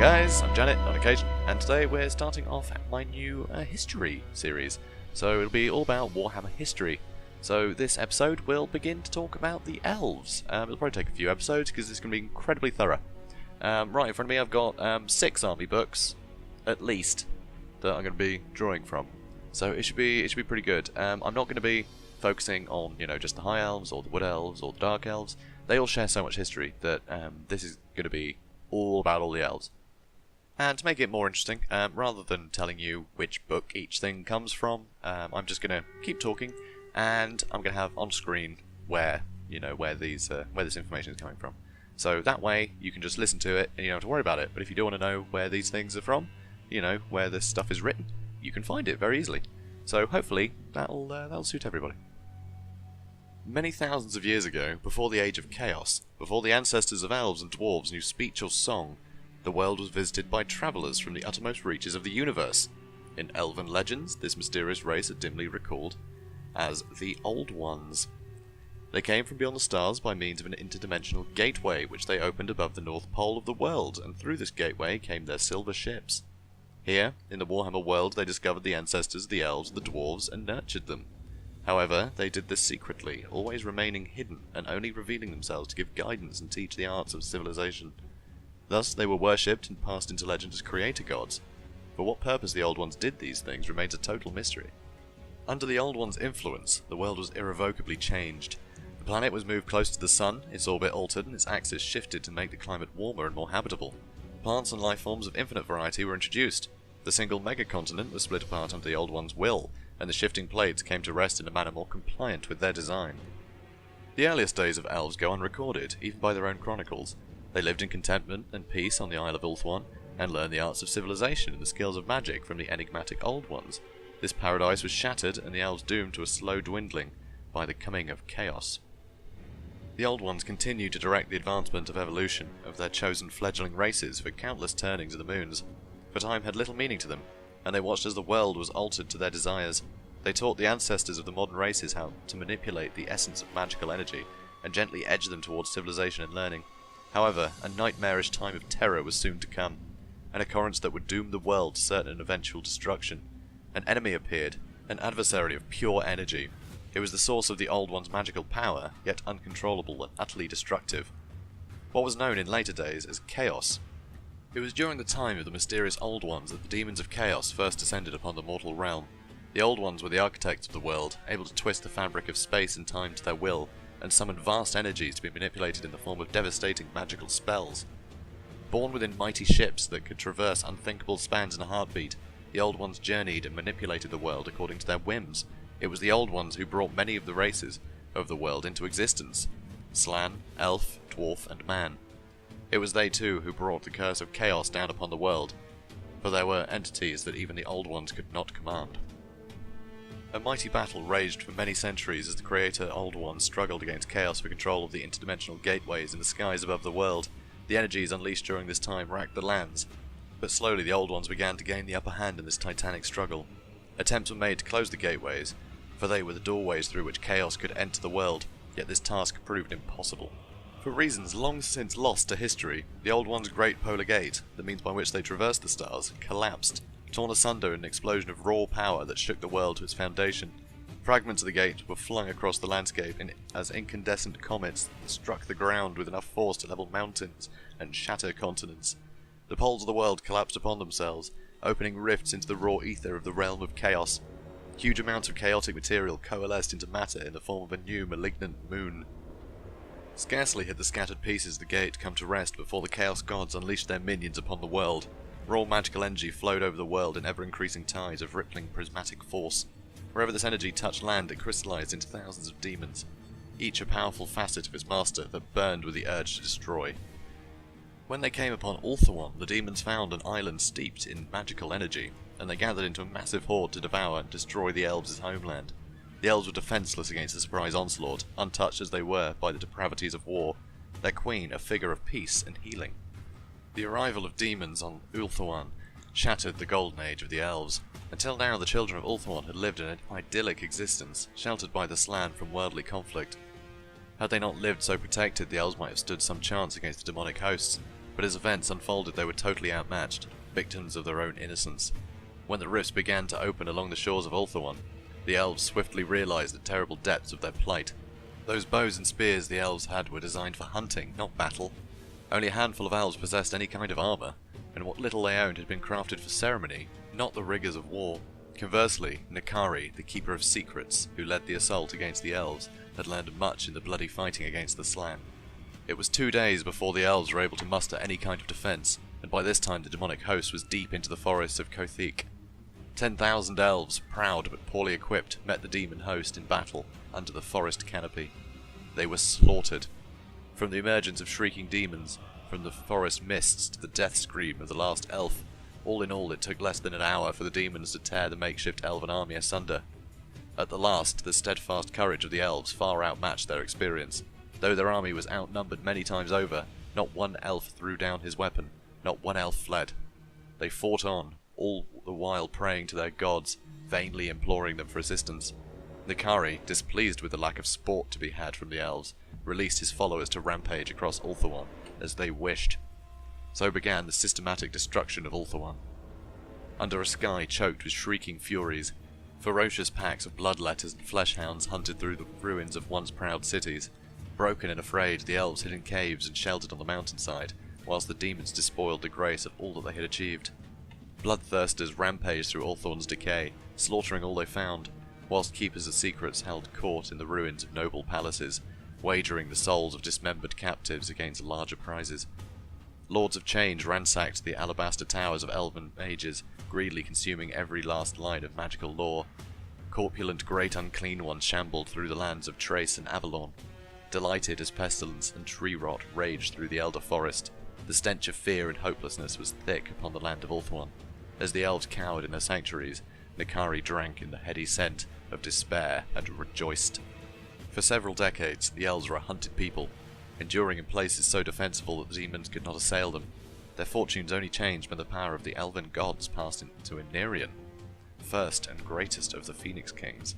guys, I'm Janet on occasion, and today we're starting off my new history series. So it'll be all about Warhammer History. So this episode will begin to talk about the Elves. It'll probably take a few episodes because it's going to be incredibly thorough. Right in front of me I've got 6 army books, at least, that I'm going to be drawing from. So it should be pretty good. I'm not going to be focusing on, just the High Elves or the Wood Elves or the Dark Elves. They all share so much history that this is going to be all about all the elves. And to make it more interesting, rather than telling you which book each thing comes from, I'm just going to keep talking, and I'm going to have on screen where this information is coming from. So that way you can just listen to it and you don't have to worry about it. But if you do want to know where these things are from, where this stuff is written, you can find it very easily. So hopefully that'll suit everybody. Many thousands of years ago, before the Age of Chaos, before the ancestors of elves and dwarves knew speech or song, the world was visited by travellers from the uttermost reaches of the universe. In Elven legends, this mysterious race are dimly recalled as the Old Ones. They came from beyond the stars by means of an interdimensional gateway which they opened above the North Pole of the world, and through this gateway came their silver ships. Here, in the Warhammer world, they discovered the ancestors of the elves and the dwarves and nurtured them. However, they did this secretly, always remaining hidden and only revealing themselves to give guidance and teach the arts of civilization. Thus, they were worshipped and passed into legend as creator gods. For what purpose the Old Ones did these things remains a total mystery. Under the Old Ones' influence, the world was irrevocably changed. The planet was moved close to the sun, its orbit altered, and its axis shifted to make the climate warmer and more habitable. Plants and life forms of infinite variety were introduced. The single megacontinent was split apart under the Old Ones' will, and the shifting plates came to rest in a manner more compliant with their design. The earliest days of elves go unrecorded, even by their own chronicles. They lived in contentment and peace on the Isle of Ulthuan, and learned the arts of civilization and the skills of magic from the enigmatic Old Ones. This paradise was shattered, and the elves doomed to a slow dwindling by the coming of chaos. The Old Ones continued to direct the advancement of evolution of their chosen fledgling races for countless turnings of the moons, for time had little meaning to them, and they watched as the world was altered to their desires. They taught the ancestors of the modern races how to manipulate the essence of magical energy, and gently edge them towards civilization and learning. However, a nightmarish time of terror was soon to come, an occurrence that would doom the world to certain and eventual destruction. An enemy appeared, an adversary of pure energy. It was the source of the Old One's magical power, yet uncontrollable and utterly destructive. What was known in later days as Chaos. It was during the time of the mysterious Old Ones that the Daemons of Chaos first descended upon the mortal realm. The Old Ones were the architects of the world, able to twist the fabric of space and time to their will, and summon vast energies to be manipulated in the form of devastating magical spells. Born within mighty ships that could traverse unthinkable spans in a heartbeat, the Old Ones journeyed and manipulated the world according to their whims. It was the Old Ones who brought many of the races of the world into existence: Slan, Elf, Dwarf, and Man. It was they too who brought the curse of chaos down upon the world, for there were entities that even the Old Ones could not command. A mighty battle raged for many centuries as the creator Old Ones struggled against chaos for control of the interdimensional gateways in the skies above the world. The energies unleashed during this time racked the lands, but slowly the Old Ones began to gain the upper hand in this titanic struggle. Attempts were made to close the gateways, for they were the doorways through which chaos could enter the world, yet this task proved impossible. For reasons long since lost to history, the Old Ones' Great Polar Gate, the means by which they traversed the stars, collapsed, torn asunder in an explosion of raw power that shook the world to its foundation. Fragments of the gate were flung across the landscape as incandescent comets that struck the ground with enough force to level mountains and shatter continents. The poles of the world collapsed upon themselves, opening rifts into the raw ether of the realm of chaos. Huge amounts of chaotic material coalesced into matter in the form of a new malignant moon. Scarcely had the scattered pieces of the gate come to rest before the Chaos Gods unleashed their minions upon the world. Raw magical energy flowed over the world in ever-increasing tides of rippling prismatic force. Wherever this energy touched land, it crystallized into thousands of demons, each a powerful facet of its master that burned with the urge to destroy. When they came upon Ulthuan, the demons found an island steeped in magical energy, and they gathered into a massive horde to devour and destroy the Elves' homeland. The Elves were defenseless against the surprise onslaught, untouched as they were by the depravities of war, their queen a figure of peace and healing. The arrival of demons on Ulthuan shattered the golden age of the Elves. Until now, the children of Ulthuan had lived an idyllic existence, sheltered by the Slan from worldly conflict. Had they not lived so protected, the Elves might have stood some chance against the demonic hosts. but as events unfolded they were totally outmatched, victims of their own innocence. When the rifts began to open along the shores of Ulthuan, the elves swiftly realized the terrible depths of their plight. Those bows and spears the elves had were designed for hunting, not battle. Only a handful of elves possessed any kind of armor, and what little they owned had been crafted for ceremony, not the rigors of war. Conversely, Nakari, the keeper of secrets, who led the assault against the elves, had learned much in the bloody fighting against the Slan. It was 2 days before the elves were able to muster any kind of defense, and by this time the demonic host was deep into the forests of Kothik. 10,000 elves, proud but poorly equipped, met the demon host in battle under the forest canopy. They were slaughtered. From the emergence of shrieking demons, from the forest mists to the death scream of the last elf, all in all it took less than an hour for the demons to tear the makeshift elven army asunder. At the last, the steadfast courage of the elves far outmatched their experience. Though their army was outnumbered many times over, not one elf threw down his weapon, not one elf fled. They fought on, all the while praying to their gods, vainly imploring them for assistance. Nakari, displeased with the lack of sport to be had from the elves, released his followers to rampage across Ulthuan, as they wished. So began the systematic destruction of Ulthuan. Under a sky choked with shrieking furies, ferocious packs of bloodletters and fleshhounds hunted through the ruins of once proud cities. Broken and afraid, the elves hid in caves and sheltered on the mountainside, whilst the demons despoiled the grace of all that they had achieved. Bloodthirsters rampaged through Ulthuan's decay, slaughtering all they found, whilst keepers of secrets held court in the ruins of noble palaces, wagering the souls of dismembered captives against larger prizes. Lords of Change ransacked the alabaster towers of elven mages, greedily consuming every last line of magical lore. Corpulent great unclean ones shambled through the lands of Trace and Avalon. Delighted as pestilence and tree rot raged through the elder forest, the stench of fear and hopelessness was thick upon the land of Ulthuan. As the elves cowered in their sanctuaries, Nakari drank in the heady scent of despair and rejoiced. For several decades, the elves were a hunted people, enduring in places so defensible that the demons could not assail them. Their fortunes only changed when the power of the elven gods passed into Aenarion, first and greatest of the Phoenix Kings.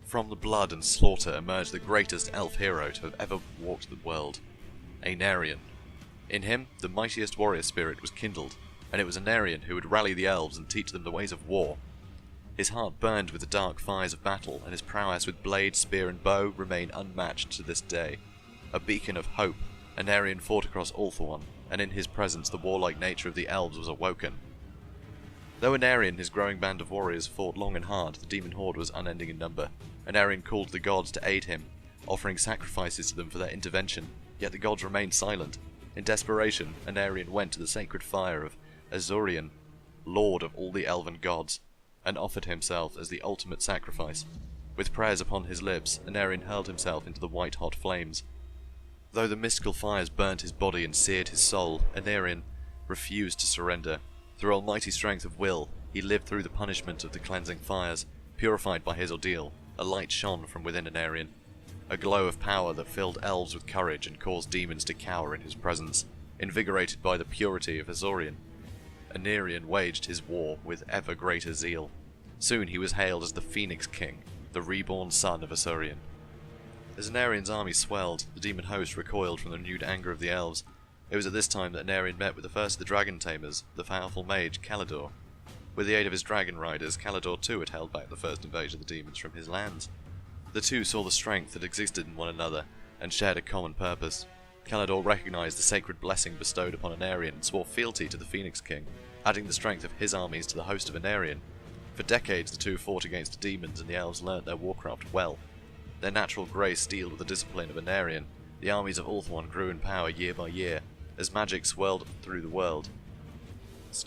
From the blood and slaughter emerged the greatest elf hero to have ever walked the world, Aenarion. In him, the mightiest warrior spirit was kindled, and it was Aenarion who would rally the elves and teach them the ways of war. His heart burned with the dark fires of battle, and his prowess with blade, spear and bow remain unmatched to this day. A beacon of hope, Aenarion fought across Ulthuan, and in his presence the warlike nature of the elves was awoken. Though Aenarion and his growing band of warriors fought long and hard, the demon horde was unending in number. Aenarion called the gods to aid him, offering sacrifices to them for their intervention, yet the gods remained silent. In desperation, Aenarion went to the sacred fire of Azorion, lord of all the elven gods, and offered himself as the ultimate sacrifice. With prayers upon his lips, Aenarion hurled himself into the white-hot flames. Though the mystical fires burnt his body and seared his soul, Aenarion refused to surrender. Through almighty strength of will, he lived through the punishment of the cleansing fires. Purified by his ordeal, a light shone from within Aenarion, a glow of power that filled elves with courage and caused demons to cower in his presence. Invigorated by the purity of Azorion, Aenarion waged his war with ever greater zeal. Soon he was hailed as the Phoenix King, the reborn son of Azorion. As Aenarion's army swelled, the demon host recoiled from the renewed anger of the elves. It was at this time that Aenarion met with the first of the dragon tamers, the powerful mage Caledor. With the aid of his dragon riders, Caledor too had held back the first invasion of the demons from his lands. The two saw the strength that existed in one another, and shared a common purpose. Caledor recognized the sacred blessing bestowed upon Aenarion and swore fealty to the Phoenix King, adding the strength of his armies to the host of Aenarion. For decades the two fought against the demons, and the elves learnt their warcraft well. Their natural grace steeled with the discipline of Aenarion, the armies of Ulthuan grew in power year by year, as magic swirled through the world.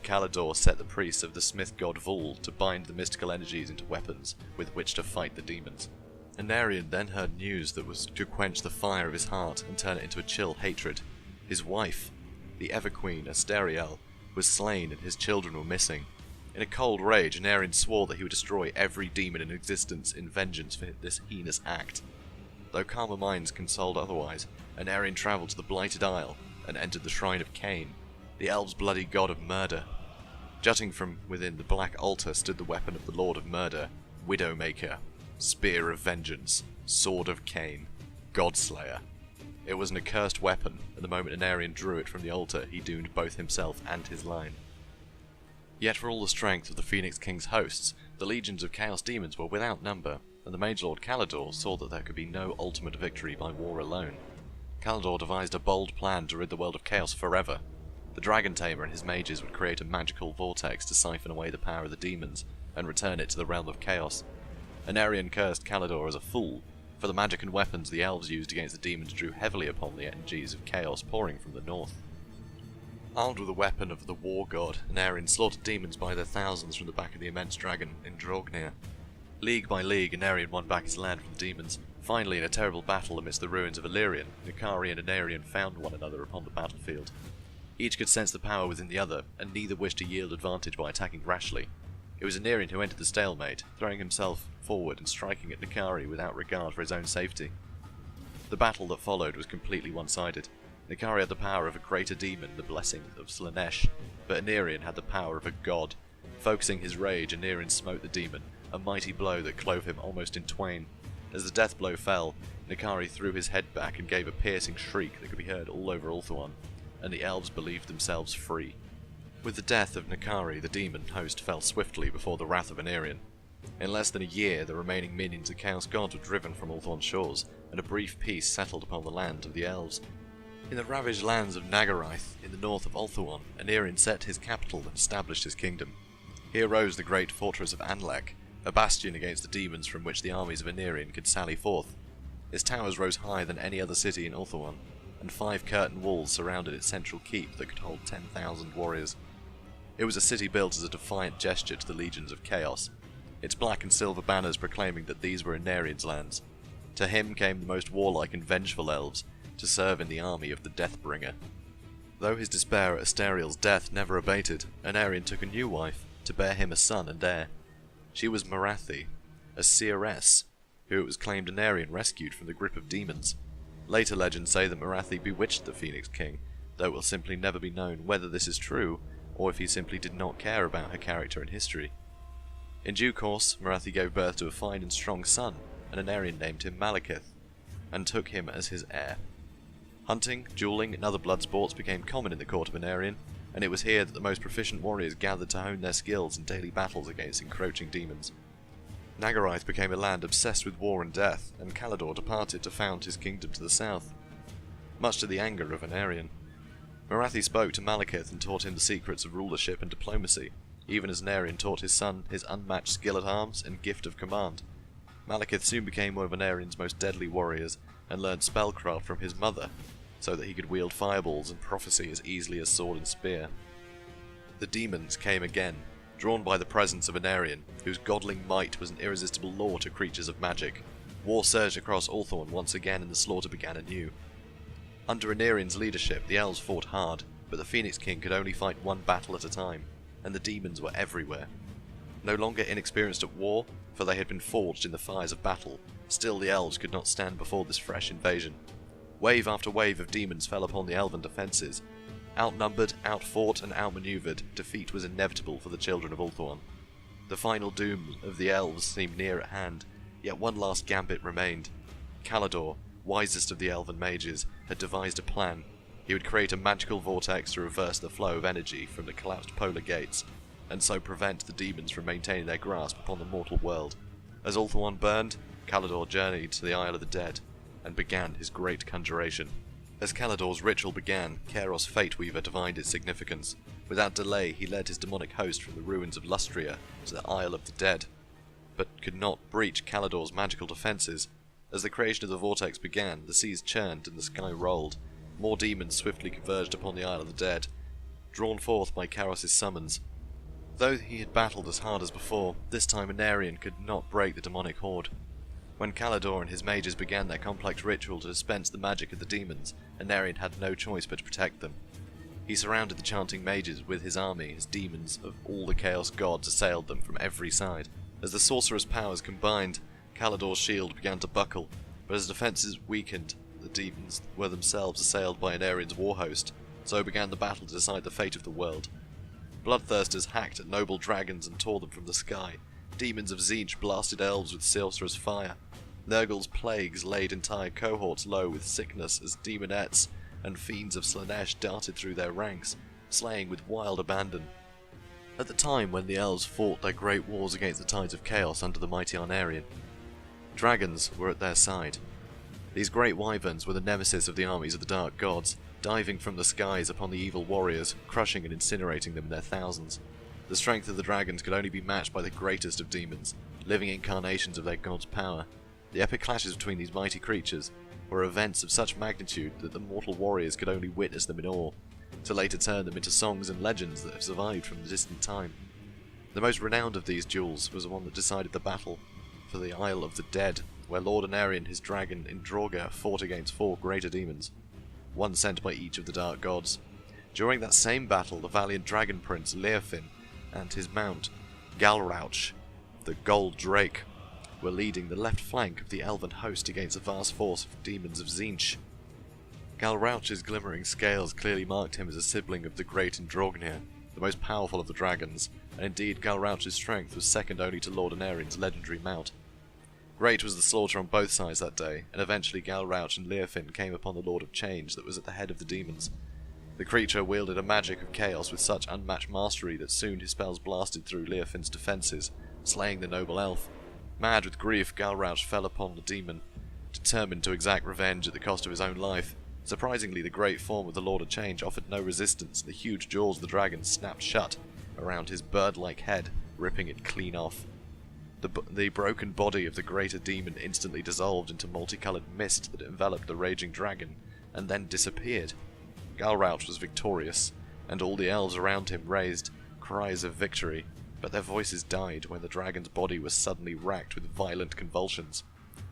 Caledor set the priests of the smith god Vul to bind the mystical energies into weapons with which to fight the demons. Aenarion then heard news that was to quench the fire of his heart and turn it into a chill hatred. His wife, the Everqueen Asteriel, was slain and his children were missing. In a cold rage, Aenarion swore that he would destroy every demon in existence in vengeance for this heinous act. Though calmer minds consoled otherwise, Aenarion travelled to the Blighted Isle and entered the shrine of Cain, the elves' bloody god of murder. Jutting from within the black altar stood the weapon of the Lord of Murder, Widowmaker, Spear of Vengeance, Sword of Cain, Godslayer. It was an accursed weapon, and the moment Aenarion drew it from the altar, he doomed both himself and his line. Yet for all the strength of the Phoenix King's hosts, the legions of Chaos demons were without number, and the Mage Lord Caledor saw that there could be no ultimate victory by war alone. Caledor devised a bold plan to rid the world of chaos forever. The Dragon Tamer and his mages would create a magical vortex to siphon away the power of the demons, and return it to the realm of chaos. Aenarion cursed Caledor as a fool, for the magic and weapons the elves used against the demons drew heavily upon the energies of chaos pouring from the north. Armed with the weapon of the war god, Aenarion slaughtered demons by their thousands from the back of the immense dragon in Draugr. League by league, Aenarion won back his land from the demons. Finally, in a terrible battle amidst the ruins of Illyrian, Nukari and Aenarion found one another upon the battlefield. Each could sense the power within the other, and neither wished to yield advantage by attacking rashly. It was Aenarion who entered the stalemate, throwing himself forward and striking at Nukari without regard for his own safety. The battle that followed was completely one-sided. Nukari had the power of a greater demon, the blessing of Slaanesh, but Aenarion had the power of a god. Focusing his rage, Aenarion smote the demon, a mighty blow that clove him almost in twain. As the death blow fell, Nukari threw his head back and gave a piercing shriek that could be heard all over Ulthuan, and the elves believed themselves free. With the death of Nukari, the demon host fell swiftly before the wrath of Aenarion. In less than a year, the remaining minions of Chaos Gods were driven from Ulthuan's shores, and a brief peace settled upon the land of the elves. In the ravaged lands of Nagaraith, in the north of Ulthuan, Aenarion set his capital and established his kingdom. Here rose the great fortress of Anlek, a bastion against the demons from which the armies of Aenarion could sally forth. Its towers rose higher than any other city in Ulthuan, and 5 curtain walls surrounded its central keep that could hold 10,000 warriors. It was a city built as a defiant gesture to the legions of chaos, its black and silver banners proclaiming that these were Aenarion's lands. To him came the most warlike and vengeful elves, to serve in the army of the Deathbringer. Though his despair at Asteriel's death never abated, Aenarion took a new wife, to bear him a son and heir. She was Morathi, a seeress, who it was claimed Aenarion rescued from the grip of demons. Later legends say that Morathi bewitched the Phoenix King, though it will simply never be known whether this is true, or if he simply did not care about her character in history. In due course, Morathi gave birth to a fine and strong son, and Aenarion named him Malekith, and took him as his heir. Hunting, dueling, and other blood sports became common in the court of Aenarion, and it was here that the most proficient warriors gathered to hone their skills in daily battles against encroaching demons. Nagaraith became a land obsessed with war and death, and Caledor departed to found his kingdom to the south, much to the anger of Aenarion. Morathi spoke to Malekith and taught him the secrets of rulership and diplomacy, even as Aenarion taught his son his unmatched skill at arms and gift of command. Malekith soon became one of Aenarion's most deadly warriors, and learned spellcraft from his mother, so that he could wield fireballs and prophecy as easily as sword and spear. The demons came again, drawn by the presence of Aenarion, whose godling might was an irresistible law to creatures of magic. War surged across Ulthuan once again, and the slaughter began anew. Under Aenarion's leadership, the elves fought hard, but the Phoenix King could only fight one battle at a time, and the demons were everywhere. No longer inexperienced at war, for they had been forged in the fires of battle, still the elves could not stand before this fresh invasion. Wave after wave of demons fell upon the elven defences. Outnumbered, outfought, and outmaneuvered, defeat was inevitable for the children of Ulthuan. The final doom of the elves seemed near at hand, yet one last gambit remained. Caledor, wisest of the elven mages, had devised a plan. He would create a magical vortex to reverse the flow of energy from the collapsed polar gates, and so prevent the demons from maintaining their grasp upon the mortal world. As Ulthuan burned, Caledor journeyed to the Isle of the Dead, and began his great conjuration. As Caledor's ritual began, Kairos Fateweaver divined its significance. Without delay, he led his demonic host from the ruins of Lustria to the Isle of the Dead, but could not breach Caledor's magical defences. As the creation of the Vortex began, the seas churned and the sky rolled. More demons swiftly converged upon the Isle of the Dead, drawn forth by Kairos' summons. Though he had battled as hard as before, this time Aenarion could not break the demonic horde. When Caledor and his mages began their complex ritual to dispense the magic of the demons, Aenarion had no choice but to protect them. He surrounded the chanting mages with his army as demons of all the Chaos Gods assailed them from every side. As the sorcerer's powers combined, Caledor's shield began to buckle, but as defences weakened, the demons were themselves assailed by Aenarion's war host. So began the battle to decide the fate of the world. Bloodthirsters hacked at noble dragons and tore them from the sky. Demons of Tzeentch blasted elves with sorcerer's fire. Nurgle's plagues laid entire cohorts low with sickness as demonettes and fiends of Slaanesh darted through their ranks, slaying with wild abandon. At the time when the Elves fought their great wars against the tides of chaos under the mighty Aenarion, dragons were at their side. These great wyverns were the nemesis of the armies of the Dark Gods, diving from the skies upon the evil warriors, crushing and incinerating them in their thousands. The strength of the dragons could only be matched by the greatest of demons, living incarnations of their god's power. The epic clashes between these mighty creatures were events of such magnitude that the mortal warriors could only witness them in awe, to later turn them into songs and legends that have survived from the distant time. The most renowned of these duels was the one that decided the battle for the Isle of the Dead, where Lord Aenarion and his dragon Indroga fought against 4 greater demons, one sent by each of the Dark Gods. During that same battle, the valiant dragon prince Leofin and his mount Galrauch, the Gold Drake, were leading the left flank of the Elven host against a vast force of demons of Tzeentch. Galrauch's glimmering scales clearly marked him as a sibling of the great Indrognir, the most powerful of the dragons, and indeed Galrauch's strength was second only to Lord Aenarion's legendary mount. Great was the slaughter on both sides that day, and eventually Galrauch and Leofin came upon the Lord of Change that was at the head of the demons. The creature wielded a magic of chaos with such unmatched mastery that soon his spells blasted through Leofin's defences, slaying the noble elf. Mad with grief, Galrauch fell upon the demon, determined to exact revenge at the cost of his own life. Surprisingly, the great form of the Lord of Change offered no resistance, and the huge jaws of the dragon snapped shut around his bird-like head, ripping it clean off. The broken body of the greater demon instantly dissolved into multicoloured mist that enveloped the raging dragon, and then disappeared. Galrauch was victorious, and all the elves around him raised cries of victory, but their voices died when the dragon's body was suddenly racked with violent convulsions.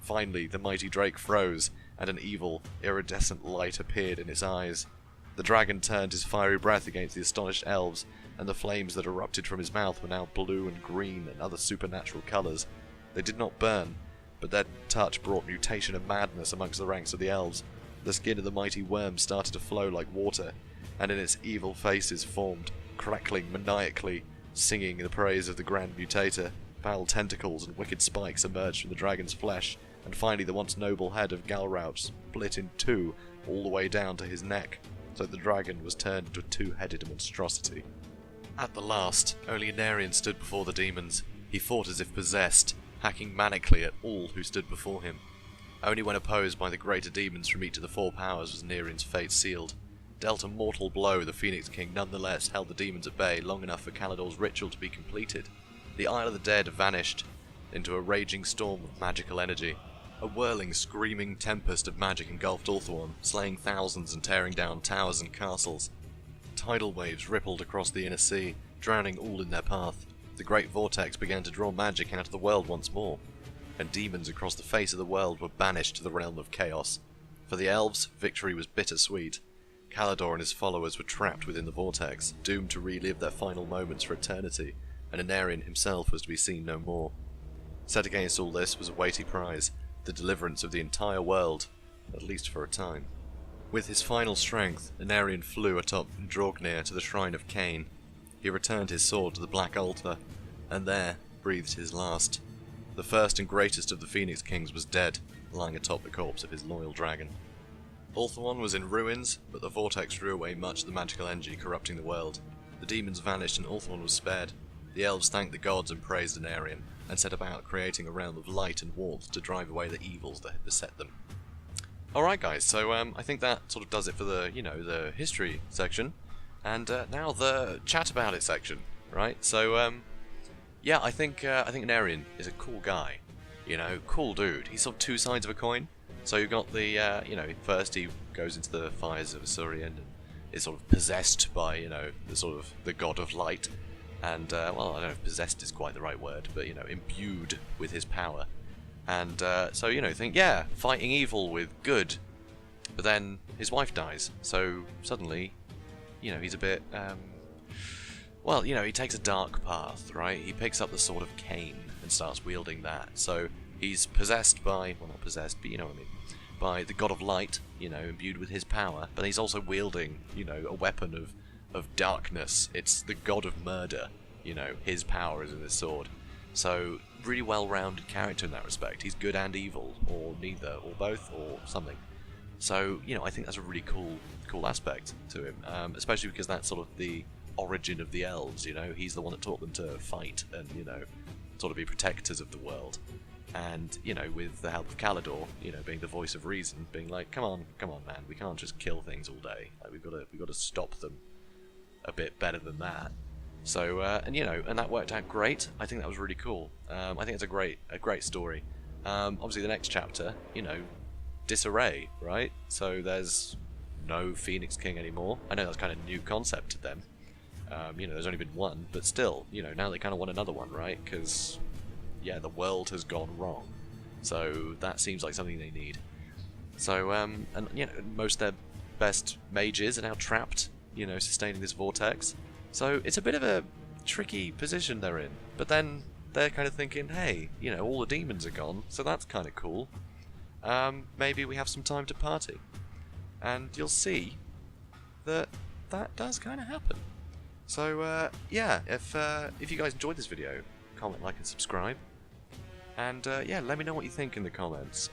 Finally, the mighty drake froze, and an evil, iridescent light appeared in its eyes. The dragon turned his fiery breath against the astonished elves, and the flames that erupted from his mouth were now blue and green and other supernatural colours. They did not burn, but their touch brought mutation and madness amongst the ranks of the elves. The skin of the mighty worm started to flow like water, and in its evil faces formed, crackling maniacally, singing the praise of the Grand Mutator. Foul tentacles and wicked spikes emerged from the dragon's flesh, and finally the once noble head of Galrauch split in two all the way down to his neck, so the dragon was turned into a two-headed monstrosity. At the last, only Aenarion stood before the demons. He fought as if possessed, hacking manically at all who stood before him. Only when opposed by the greater demons from each of the 4 powers was Aenarion's fate sealed. Dealt a mortal blow, the Phoenix King nonetheless held the demons at bay long enough for Caledor's ritual to be completed. The Isle of the Dead vanished into a raging storm of magical energy. A whirling, screaming tempest of magic engulfed Ulthuan, slaying thousands and tearing down towers and castles. Tidal waves rippled across the inner sea, drowning all in their path. The great Vortex began to draw magic out of the world once more, and demons across the face of the world were banished to the realm of chaos. For the elves, victory was bittersweet. Caledor and his followers were trapped within the Vortex, doomed to relive their final moments for eternity, and Aenarion himself was to be seen no more. Set against all this was a weighty prize, the deliverance of the entire world, at least for a time. With his final strength, Aenarion flew atop Indrognir to the shrine of Cain. He returned his sword to the Black Altar, and there breathed his last. The first and greatest of the Phoenix Kings was dead, lying atop the corpse of his loyal dragon. Ulthuan was in ruins, but the Vortex drew away much of the magical energy corrupting the world. The demons vanished and Ulthuan was spared. The elves thanked the gods and praised Aenarion, and set about creating a realm of light and warmth to drive away the evils that had beset them. Alright guys, so I think that sort of does it for the, the history section, and now the chat about it section, right? So, yeah, I think Aenarion is a cool guy, cool dude. He's sort of 2 sides of a coin. So you've got the, first he goes into the fires of Asuryan and is sort of possessed by, the god of light, and, well, I don't know if possessed is quite the right word, but, imbued with his power. And so, think, yeah, fighting evil with good, but then his wife dies, so suddenly, he's a bit, well, he takes a dark path, right? He picks up the sword of Cain and starts wielding that, so he's possessed by, well, not possessed, but you know what I mean, by the god of light, imbued with his power, but he's also wielding, a weapon of darkness. It's the god of murder, his power is in this sword. So really well-rounded character in that respect. He's good and evil, or neither, or both, or something. So, you know, I think that's a really cool aspect to him, especially because that's sort of the origin of the elves, you know. He's the one that taught them to fight and, you know, sort of be protectors of the world. And, you know, with the help of Caledor, you know, being the voice of reason, being like, come on, man, we can't just kill things all day. Like, we've got to stop them a bit better than that. So, and you know, and that worked out great. I think that was really cool. I think it's a great story. Obviously, the next chapter, you know, disarray, right? So there's no Phoenix King anymore. I know that's kind of a new concept to them. You know, there's only been one, but still, you know, now they kind of want another one, right? Because yeah, the world has gone wrong. So that seems like something they need. So, and you know, most of their best mages are now trapped, you know, sustaining this vortex. So it's a bit of a tricky position they're in. But then they're kind of thinking, hey, you know, all the demons are gone, so that's kind of cool. Maybe we have some time to party. And you'll see that that does kind of happen. So, yeah, if you guys enjoyed this video, comment, like, and subscribe. And yeah, let me know what you think in the comments.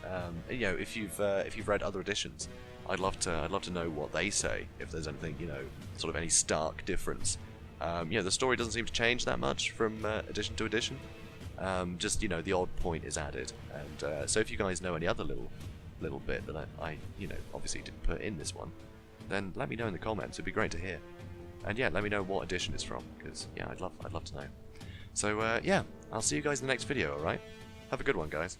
You know, if you've read other editions, I'd love to know what they say. If there's anything, you know, sort of any stark difference. You know, the story doesn't seem to change that much from edition to edition. Just, you know, the odd point is added. And so if you guys know any other little bit that I you know, obviously didn't put in this one, then let me know in the comments. It'd be great to hear. And yeah, let me know what edition it's from, because yeah, I'd love to know. So yeah, I'll see you guys in the next video. All right. Have a good one, guys.